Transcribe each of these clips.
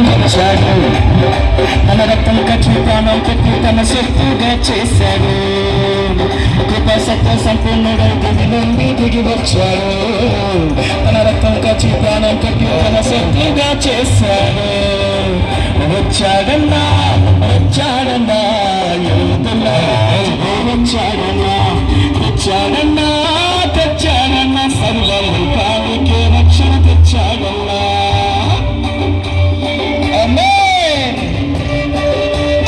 వచ్చాడు, తన రక్తం ఖర్చు ప్రాణం పెట్టి తన శక్తిగా చేశాడు. కృపా సత్య సంపూర్ణుడై దిగి నుండి దిగి వచ్చాడు, తన రక్తం ఖర్చు ప్రాణం పెట్టి తన శక్తిగా చేశాడు. వచ్చాడన్నా వచ్చాడన్నా యువతన్నా వచ్చాడన్నా వచ్చాడన్నా తెచ్చాడన్నా సర్వలోకానికి రక్షణ తెచ్చాడన్నా.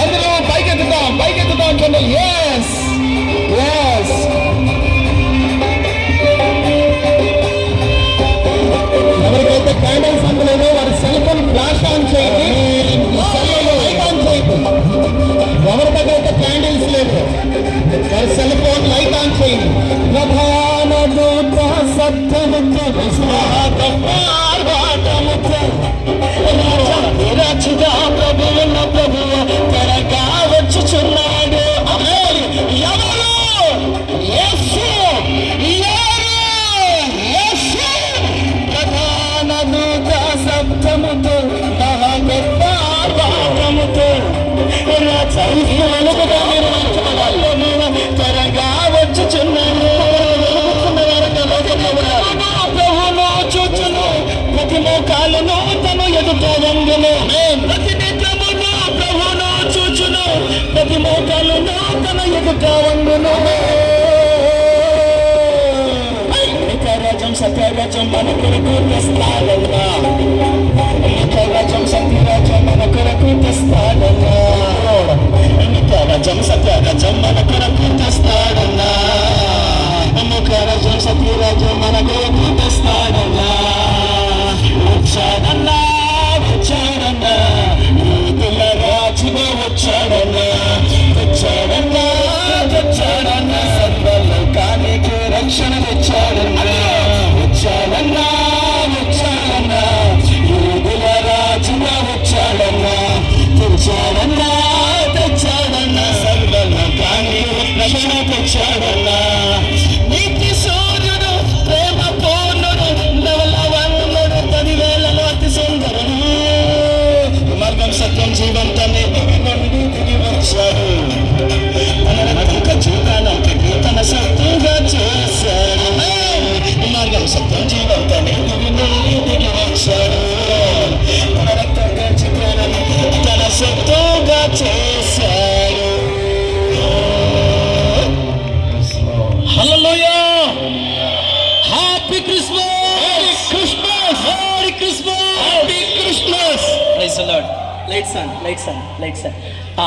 అందరూ పైకెత్తుతాం చూడండి. yes yes ఎవరికైతే క్యాండిల్స్ అందలేదో వారి సెల్ ఫోన్ ఫ్లాష్ ఆన్ చేయండి, లైట్ ఆన్ చేయండి. ఎవరి దగ్గర అయితే క్యాండిల్స్ లేదు వారి సెల్ ఫోన్ లైట్ ఆన్ చేయండి. ప్రధాన దూత సత్యముతో రాజుగా ప్రభువున్న ప్రభువు త్వరగా వచ్చుచున్నాడు. ఎవరు? యేసు. ప్రధాన దూత శబ్దముతో మహాగొప్పముతో త్వరగా వచ్చుచున్నాడు. ప్రభువును చూచును, ప్రతి మోకాలును తను ఎదుట వంగును. ప్రతి నిత్యమును ప్రభువును చూచును, ప్రతి మోకాలును తన ఎదుట వంగును. నిత్యరాజ్యం సత్యరాజ్యం మన కొరకు తెస్తాడన్నా, నిత్యరాజ్యం సత్యరాజ్యం మన కొరకు తెస్తాడన్నా, నిత్యరాజ్యం సత్యరాజ్యం మన కొరకు తెస్తాడన్నా, నిత్యరాజ్యం సత్యరాజ్యం మన కొరకు తెస్తాడన్నా. వచ్చాడన్నా వచ్చాడన్నా యూదుల రాజుగా వచ్చాడన్నా, వచ్చాడన్నా వచ్చాడన్నా సర్వలోకానికి రక్షణ తెచ్చాడన్నా. వచ్చాడన్నా వచ్చాడన్నా యూదుల రాజుగా వచ్చాడన్నా, తెచ్చాడన్నా తెచ్చాడన్నా సర్వలోకానికి రక్షణ తెచ్చాడన్నా. నీతి సూర్యుడు ప్రేమ పూర్ణుడు నవలవన్నుడు 10,000 అతి సుందరుడు, మార్గం సత్యం జీవం తనే దిగి నుండి దిగి వచ్చాడు. తన రక్తం జీవనం పెట్టి తన సత్తుగా చేశాడు. మార్గం సత్యం జీవం తనే దిగి నుండి దిగి వచ్చాడు. తన రక్తం జీవనం తన సత్తుగా చేశాడు. Hallelujah. Happy Christmas. Christmas. Happy Christmas. Happy Christmas. Praise the Lord. Lights on.